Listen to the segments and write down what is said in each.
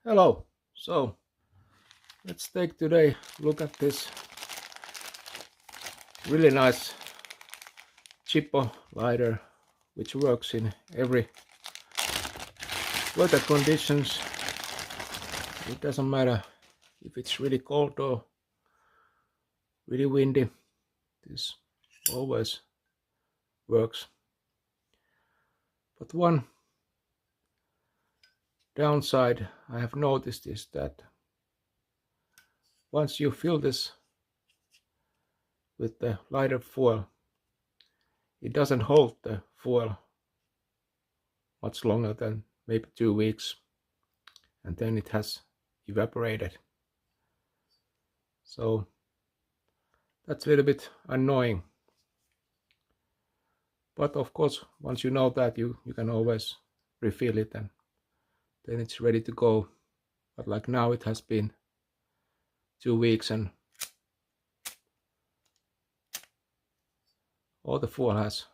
Hello. So let's take today look at this really nice Zippo lighter, which works in every weather conditions. It doesn't matter if it's really cold or really windy. This always works. But one downside I have noticed is that once you fill this with the lighter fuel, it doesn't hold the fuel much longer than maybe 2 weeks, and then it has evaporated. So that's a little bit annoying. But of course, once you know that, you can always refill it and then it's ready to go. But like now it has been 2 weeks and all the fuel has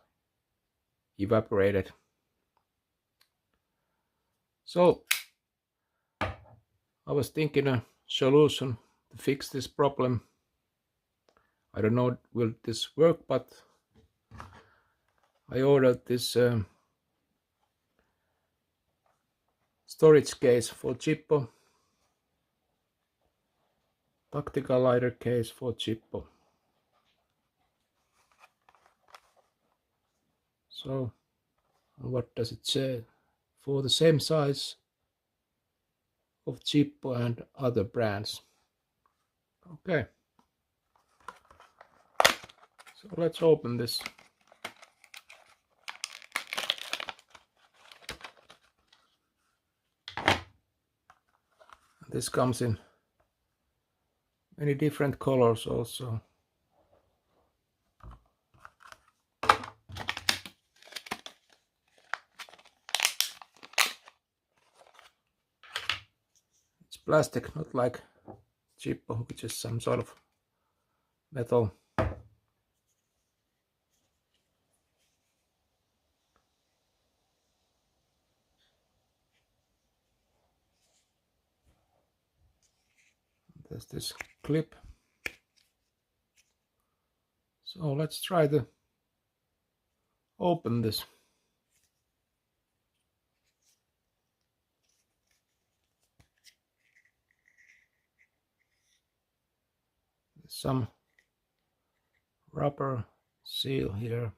evaporated. So I was thinking a solution to fix this problem. I don't know will this work, but I ordered this storage case for Zippo, tactical lighter case for Zippo. So what does it say? For the same size of Zippo and other brands. Okay, so let's open this. This comes in many different colors also. It's plastic, not like Zippo, which is some sort of metal. There's this clip. So let's try to open this. There's some rubber seal here.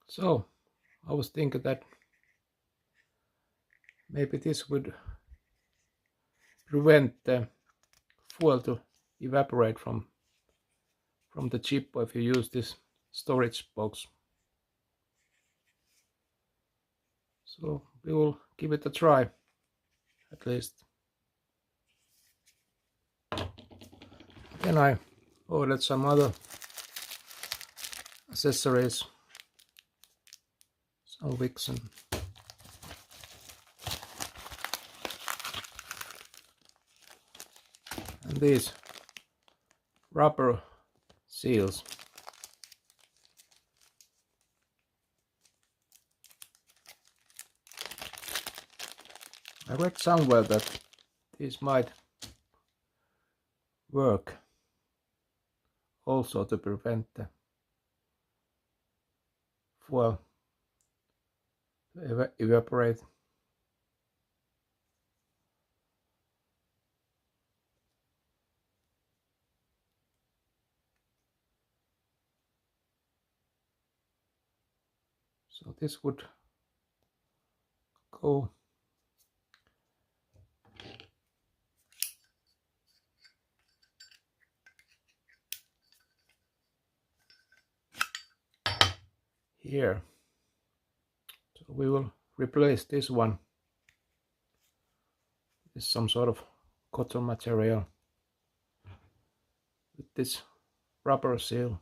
So I was thinking that maybe this would prevent the fuel to evaporate from the Zippo if you use this storage box. So we will give it a try, at least. Then I ordered some other accessories, some wicks and these rubber seals. I read somewhere that these might work also to prevent the fuel to evaporate. So this would go here. So we will replace this one with some sort of cotton material with this rubber seal.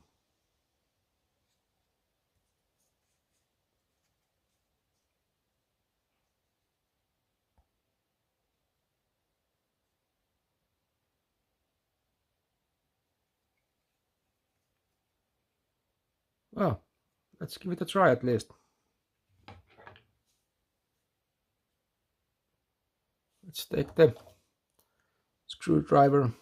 Let's give it a try at least. Let's take the screwdriver.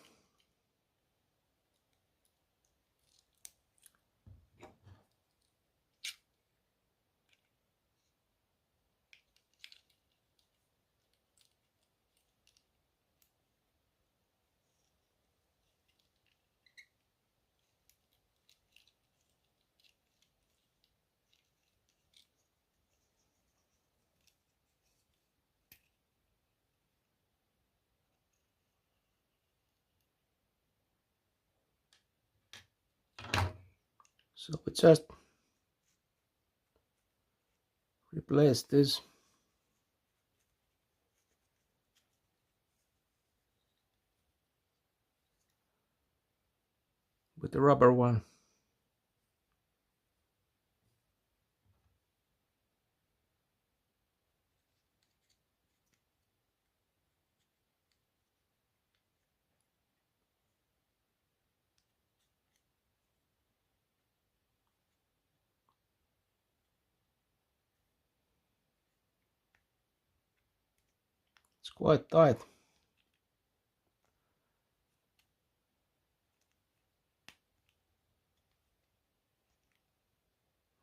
So we just replace this with the rubber one. It's quite tight.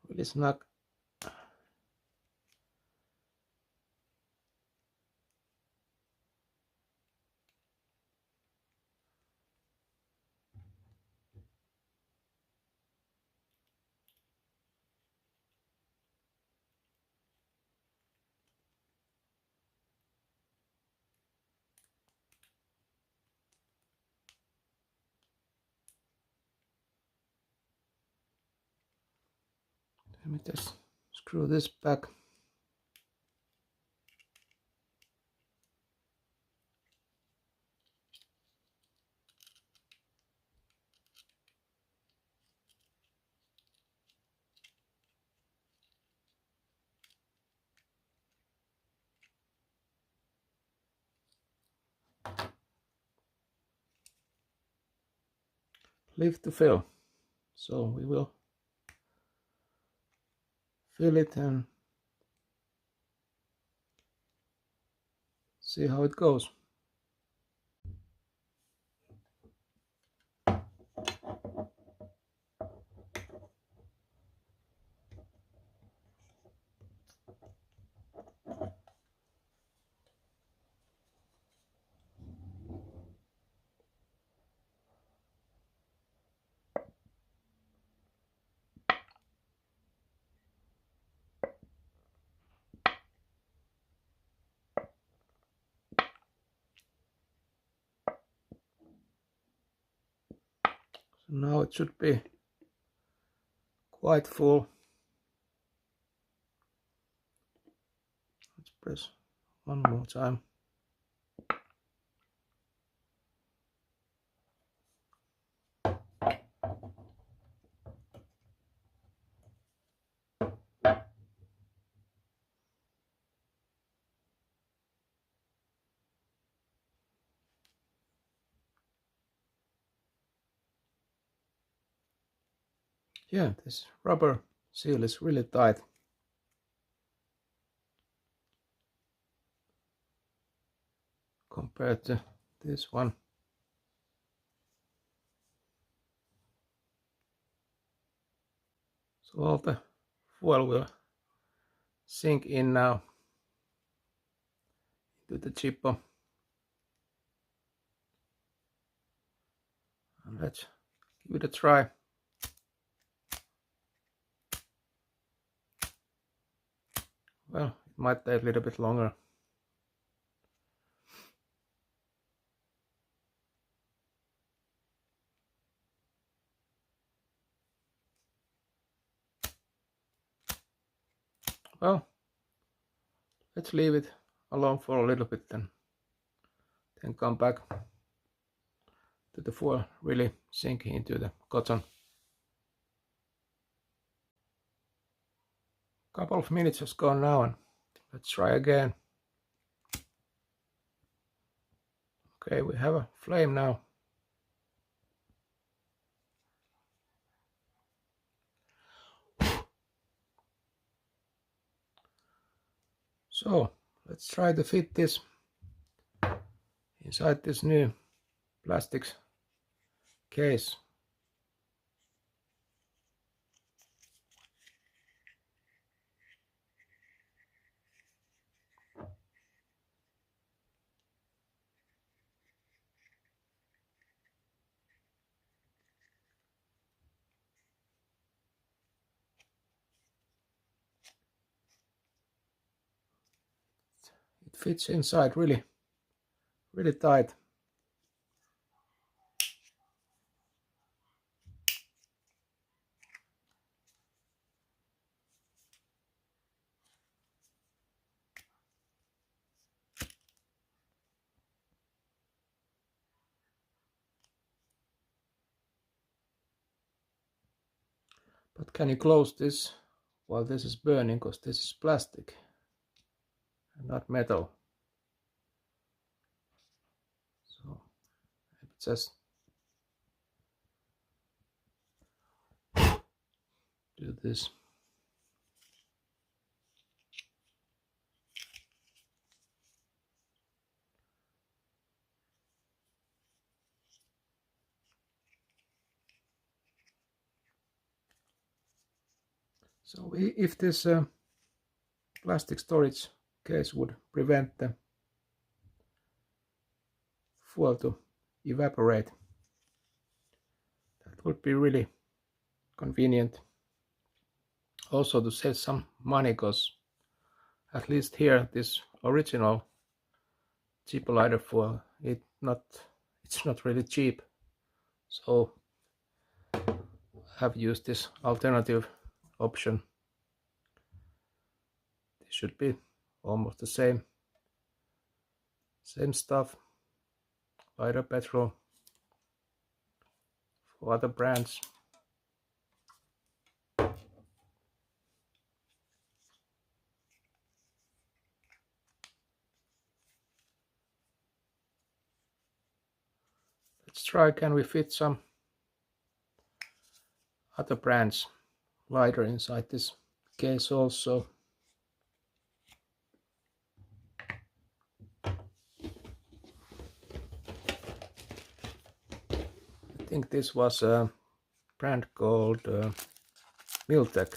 Really snug. Let me just screw this back. Leave to fill. So we will fill it and see how it goes. So now it should be quite full. Let's press one more time. Yeah, this rubber seal is really tight. Compared to this one. So all the fuel will sink in now into the Zippo. And let's give it a try. Well, it might take a little bit longer. Well, let's leave it alone for a little bit then come back to the fuel really sinking into the cotton. Couple of minutes has gone now and let's try again. Okay, we have a flame now. So let's try to fit this inside this new plastic case. It fits inside really tight. But can you close this while this is burning, because this is plastic and not metal? So maybe just do this. So if this plastic storage case would prevent the fuel to evaporate, that would be really convenient. Also to save some money, because at least here this original Zippo lighter fuel, it's not really cheap. So I have used this alternative option. This should be almost the same stuff. Lighter petrol for other brands. Let's try, can we fit some other brands lighter inside this case also. I think this was a brand called Miltech.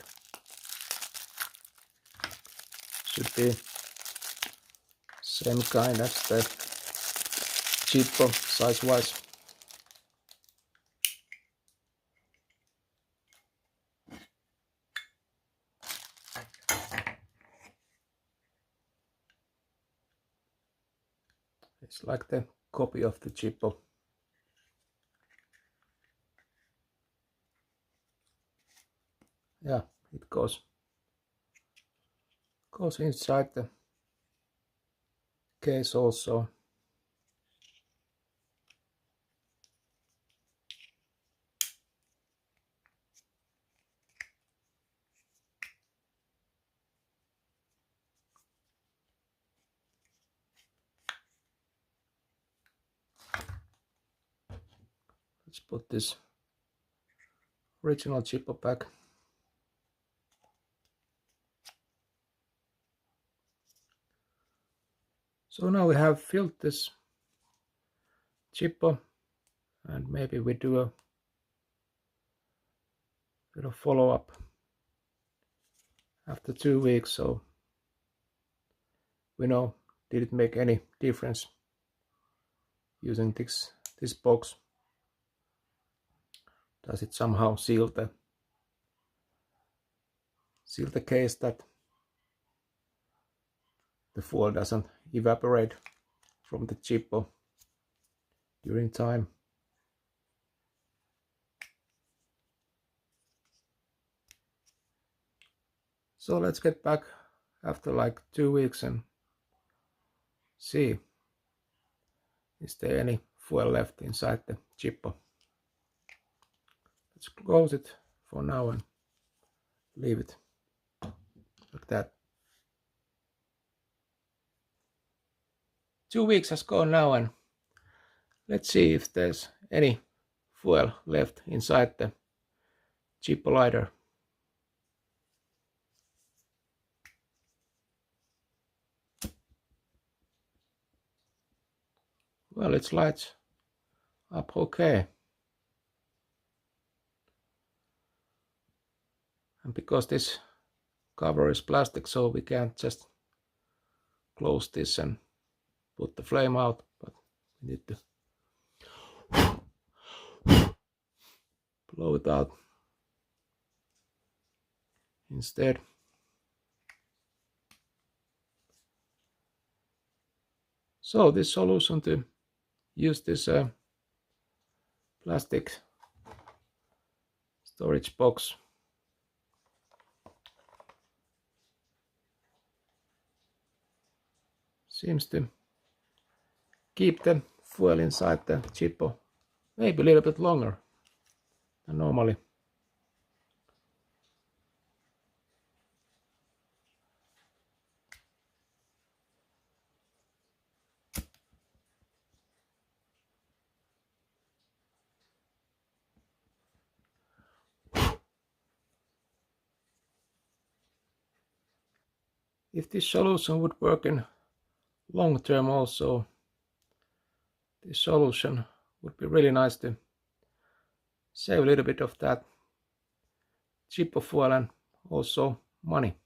Should be same kind as the Zippo size wise. It's like the copy of the Zippo. Yeah, it goes inside the case also. Let's put this original Zippo back. So now we have filled this Zippo, and maybe we do a bit of follow-up after 2 weeks, so we know, did it make any difference using this box? Does it somehow seal the case that the fuel doesn't evaporate from the Zippo during time? So let's get back after like 2 weeks and see, is there any fuel left inside the Zippo. Let's close it for now and leave it like that. 2 weeks has gone now, and let's see if there's any fuel left inside the Zippo lighter. Well, it lights up okay. And because this cover is plastic, so we can't just close this and put the flame out, but we need to blow it out instead. So this solution to use this plastic storage box seems to keep the fuel inside the Zippo maybe a little bit longer than normally. If this solution would work in long term also, this solution would be really nice to save a little bit of that Zippo fuel and also money.